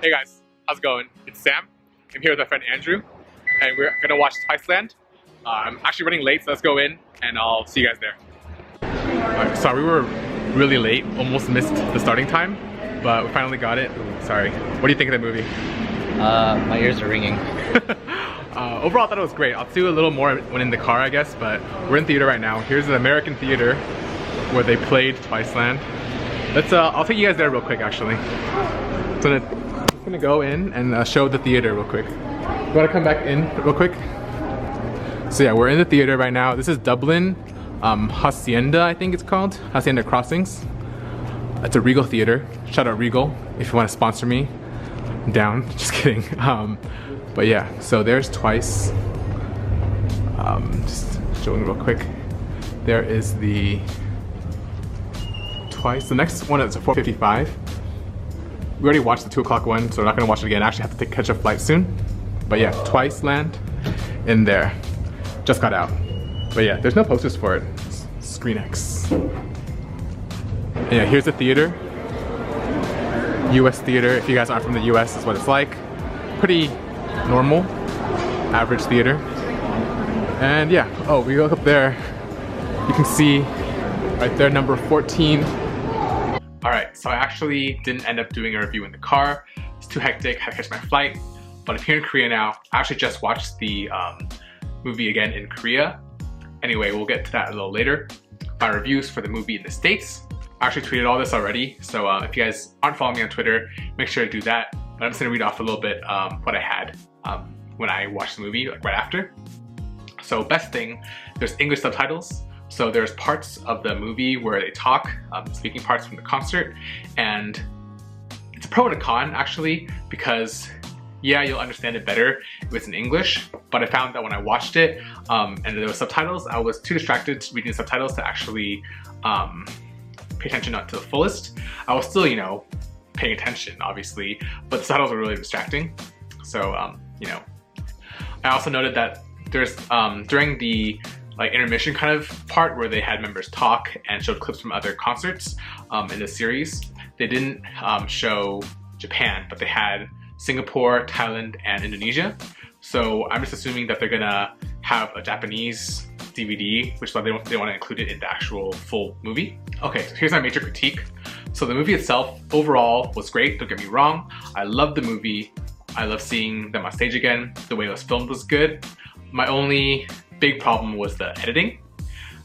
Hey guys, how's it going? It's Sam. I'm here with my friend Andrew, and we're gonna watch TWICELAND. I'm actually running late, so let's go in, and I'll see you guys there. Alright, sorry, we were really late, almost missed the starting time, but we finally got it. Ooh, sorry. What do you think of the movie? My ears are ringing. Overall, I thought it was great. I'll do a little more when in the car, I guess, but we're in theater right now. Here's the American theater where they played TWICELAND. I'll take you guys there real quick, actually. So I'm gonna go in and show the theater real quick. You wanna come back in real quick? So yeah, we're in the theater right now. This is Dublin Hacienda, I think it's called. Hacienda Crossings. It's a Regal theater. Shout out Regal if you want to sponsor me. I'm down, just kidding. But yeah, so there's Twice. Just showing real quick. There is the Twice. The next one is 4:55. We already watched the 2 o'clock one, so we're not gonna watch it again. I actually have to catch a flight soon. But yeah, TWICELAND in there. Just got out. But yeah, there's no posters for it. It's ScreenX. And yeah, here's the theater. US theater. If you guys aren't from the US, is what it's like. Pretty normal, average theater. And yeah, oh, we look up there. You can see right there, number 14. Alright, so I actually didn't end up doing a review in the car. It's too hectic, had to catch my flight. But I'm here in Korea now. I actually just watched the movie again in Korea. Anyway, we'll get to that a little later. My reviews for the movie in the States. I actually tweeted all this already, so if you guys aren't following me on Twitter, make sure to do that. But I'm just gonna read off a little bit what I had when I watched the movie, like right after. So best thing, there's English subtitles. So there's parts of the movie where they talk, speaking parts from the concert, and it's a pro and a con actually, because yeah, you'll understand it better if it's in English, but I found that when I watched it and there were subtitles, I was too distracted reading the subtitles to actually pay attention not to the fullest. I was still, you know, paying attention obviously, but the subtitles were really distracting. So, you know, I also noted that there's, during the intermission kind of part where they had members talk and showed clips from other concerts in the series, they didn't show Japan, but they had Singapore, Thailand, and Indonesia. So I'm just assuming that they're gonna have a Japanese DVD, which is why they want to include it in the actual full movie. Okay, so here's my major critique. So the movie itself, overall, was great, don't get me wrong. I love the movie. I love seeing them on stage again. The way it was filmed was good. My only big problem was the editing.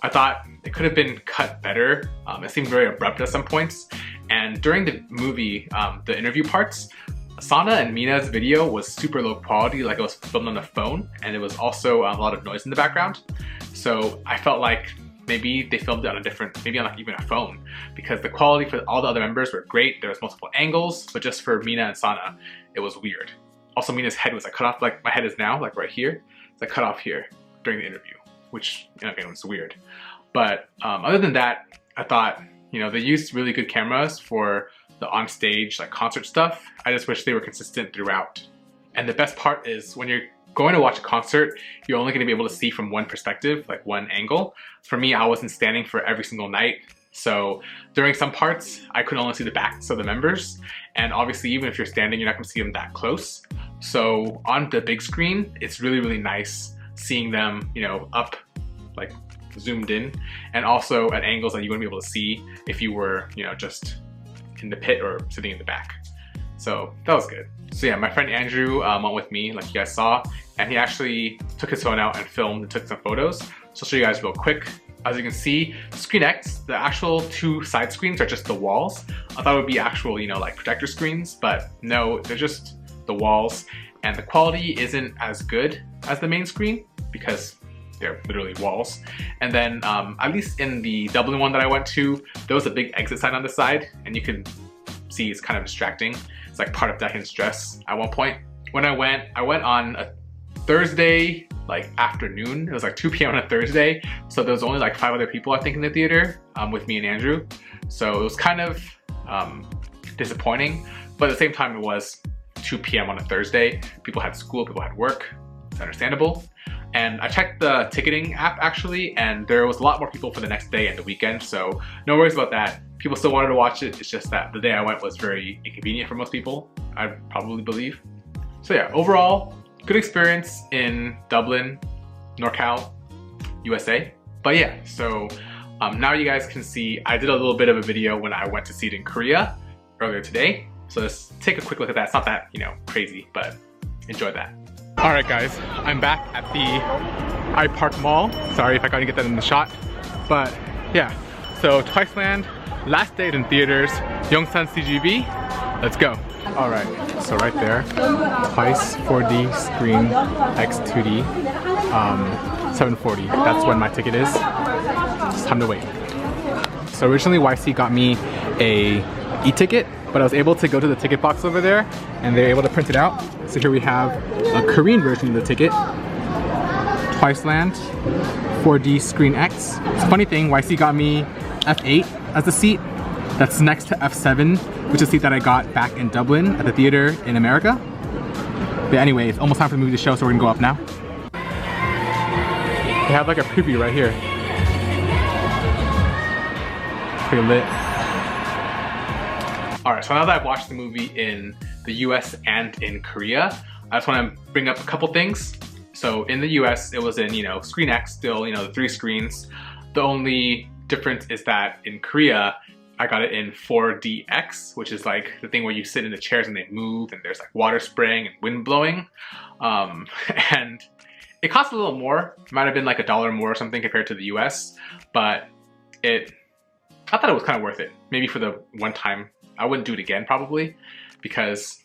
I thought it could have been cut better. It seemed very abrupt at some points. And during the movie, the interview parts, Sana and Mina's video was super low quality, like it was filmed on the phone, and it was also a lot of noise in the background. So I felt like maybe they filmed it on a different, maybe on like even a phone, because the quality for all the other members were great. There was multiple angles, but just for Mina and Sana, it was weird. Also, Mina's head was like cut off, like my head is now, like right here. It's like cut off here during the interview, which, you know, again, was weird. But other than that, I thought, you know, they used really good cameras for the on-stage like concert stuff. I just wish they were consistent throughout. And the best part is when you're going to watch a concert, you're only going to be able to see from one perspective, like one angle. For me, I wasn't standing for every single night. So during some parts, I could only see the backs of the members. And obviously, even if you're standing, you're not going to see them that close. So on the big screen, it's really, really nice seeing them, you know, up, like zoomed in, and also at angles that you wouldn't be able to see if you were, you know, just in the pit or sitting in the back. So that was good. So yeah, my friend Andrew went with me, like you guys saw, and he actually took his phone out and filmed and took some photos. So I'll show you guys real quick. As you can see, ScreenX, the actual 2 side screens are just the walls. I thought it would be actual, you know, like projector screens, but no, they're just the walls, and the quality isn't as good as the main screen because they're literally walls. And then at least in the Dublin one that I went to, there was a big exit sign on the side, and you can see it's kind of distracting. It's like part of Dahyun's dress at one point. When I went on a Thursday like afternoon. It was like 2 p.m. on a Thursday, so there was only like 5 other people I think in the theater with me and Andrew. So it was kind of disappointing, but at the same time it was 2 p.m. on a Thursday. People had school, people had work. It's understandable. And I checked the ticketing app actually, and there was a lot more people for the next day and the weekend, so no worries about that. people still wanted to watch it. It's just that the day I went was very inconvenient for most people, I probably believe. So yeah, overall, good experience in Dublin, NorCal, USA. But yeah, so now you guys can see, I did a little bit of a video when I went to see it in Korea earlier today. So let's take a quick look at that. It's not that, crazy, but enjoy that. All right guys, I'm back at the iPark Mall. Sorry if I couldn't get that in the shot, but yeah. So TWICELAND, last day in theaters, Yongsan CGV, let's go. All right, so right there, Twice 4D screen X 2D, 740. That's when my ticket is. It's time to wait. So originally YC got me a e-ticket, but I was able to go to the ticket box over there and they're able to print it out. So here we have a Korean version of the ticket, TWICELAND 4D Screen X. It's a funny thing, YC got me F8 as the seat. That's next to F7, which is the seat that I got back in Dublin at the theater in America. But anyway, it's almost time for the movie to show, so we're gonna go up now. They have like a preview right here. Pretty lit. Alright, so now that I've watched the movie in the US and in Korea, I just want to bring up a couple things. So in the US, it was in, Screen X still, the 3 screens. The only difference is that in Korea, I got it in 4DX, which is like the thing where you sit in the chairs and they move and there's like water spraying and wind blowing. And it cost a little more. It might have been like $1 more or something compared to the US, but I thought it was kind of worth it. Maybe for the one time. I wouldn't do it again probably, because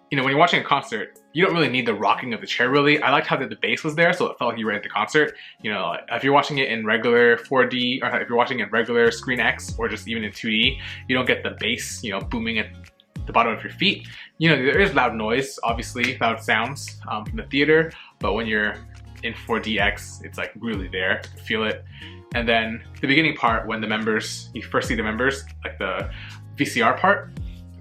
when you're watching a concert, you don't really need the rocking of the chair really. I liked how the bass was there, so it felt like you were at the concert. If you're watching it in regular 4D, or if you're watching it in regular Screen X, or just even in 2D, you don't get the bass, booming at the bottom of your feet. There is loud noise, obviously, loud sounds from the theater, but when you're in 4DX, it's like really there, you feel it. And then the beginning part, when you first see the members, like the VCR part,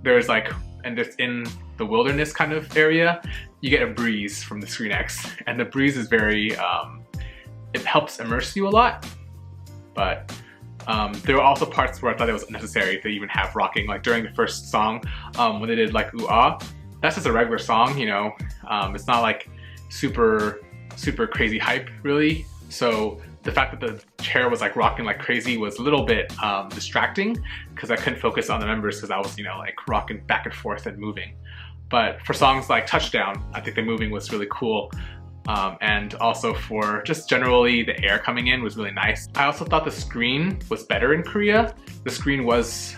there's like, and it's in the wilderness kind of area, you get a breeze from the Screen X, and the breeze is very, it helps immerse you a lot, but there were also parts where I thought it was unnecessary to even have rocking, like during the first song, when they did like Ooh Ah, that's just a regular song, it's not like super crazy hype really, so the fact that the chair was like rocking like crazy was a little bit distracting, because I couldn't focus on the members because I was, like rocking back and forth and moving. But for songs like Touchdown, I think the moving was really cool. And also for just generally the air coming in was really nice. I also thought the screen was better in Korea. The screen was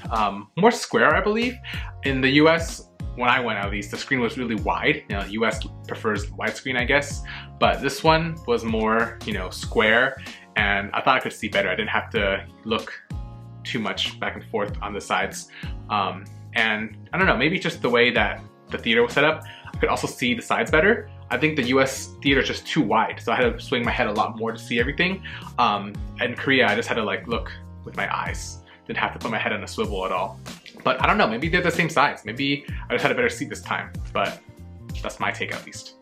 more square, I believe. In the US, when I went at least, the screen was really wide. US prefers widescreen, I guess. But this one was more, square, and I thought I could see better. I didn't have to look too much back and forth on the sides. And I don't know, maybe just the way that the theater was set up, I could also see the sides better. I think the US theater is just too wide, so I had to swing my head a lot more to see everything. In Korea, I just had to like look with my eyes. Didn't have to put my head on a swivel at all. But I don't know, maybe they're the same size. Maybe I just had a better seat this time, but that's my take at least.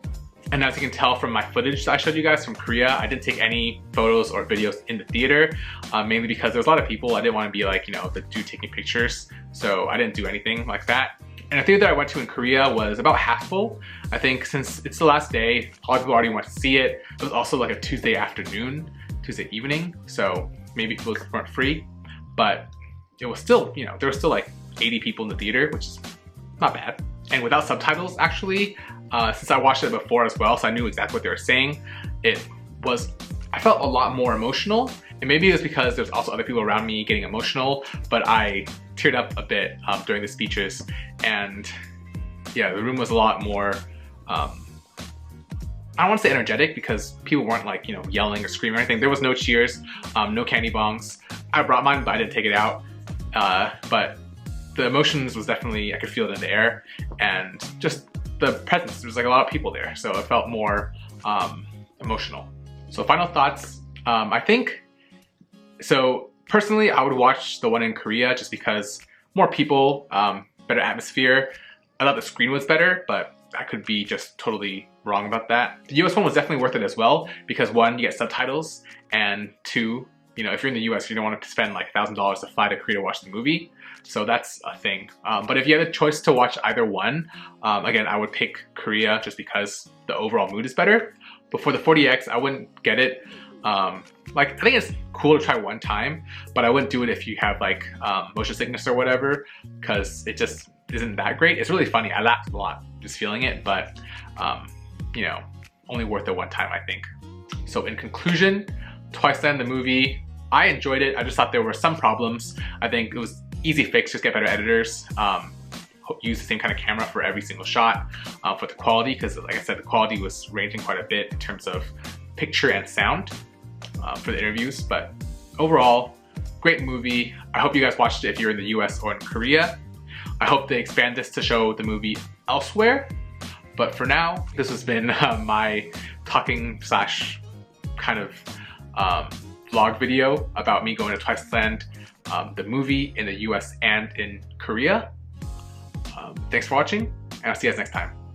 And as you can tell from my footage that I showed you guys from Korea, I didn't take any photos or videos in the theater, mainly because there was a lot of people. I didn't want to be like, the dude taking pictures, so I didn't do anything like that. And the theater that I went to in Korea was about half full. I think since it's the last day, a lot of people already went to see it. It was also like a Tuesday afternoon, Tuesday evening, so maybe people weren't free, but it was still, there was still like 80 people in the theater, which is not bad. And without subtitles, actually, since I watched it before as well, so I knew exactly what they were saying, I felt a lot more emotional. And maybe it was because there's also other people around me getting emotional, but I teared up a bit during the speeches. And yeah, the room was a lot more, I don't want to say energetic, because people weren't like, yelling or screaming or anything. There was no cheers, no candy bongs. I brought mine, but I didn't take it out. But the emotions was definitely, I could feel it in the air, and just the presence, there was like a lot of people there, so it felt more emotional. So final thoughts, I think, so personally I would watch the one in Korea just because more people, better atmosphere. I thought the screen was better, but I could be just totally wrong about that. The US one was definitely worth it as well, because one, you get subtitles, and two, you know, if you're in the US, you don't want to spend like $1,000 to fly to Korea to watch the movie. So that's a thing. But if you had a choice to watch either one, again, I would pick Korea just because the overall mood is better. But for the 4DX, I wouldn't get it. Like, I think it's cool to try one time, but I wouldn't do it if you have like motion sickness or whatever, because it just isn't that great. It's really funny. I laughed a lot just feeling it, but you know, only worth it one time, I think. So in conclusion, TWICELAND, the movie, I enjoyed it. I just thought there were some problems. I think it was easy fix, just get better editors. Use the same kind of camera for every single shot for the quality, because like I said, the quality was ranging quite a bit in terms of picture and sound for the interviews. But overall, great movie. I hope you guys watched it if you're in the US or in Korea. I hope they expand this to show the movie elsewhere. But for now, this has been my talking slash kind of vlog video about me going to TWICELAND, the movie in the US and in Korea. Thanks for watching, and I'll see you guys next time.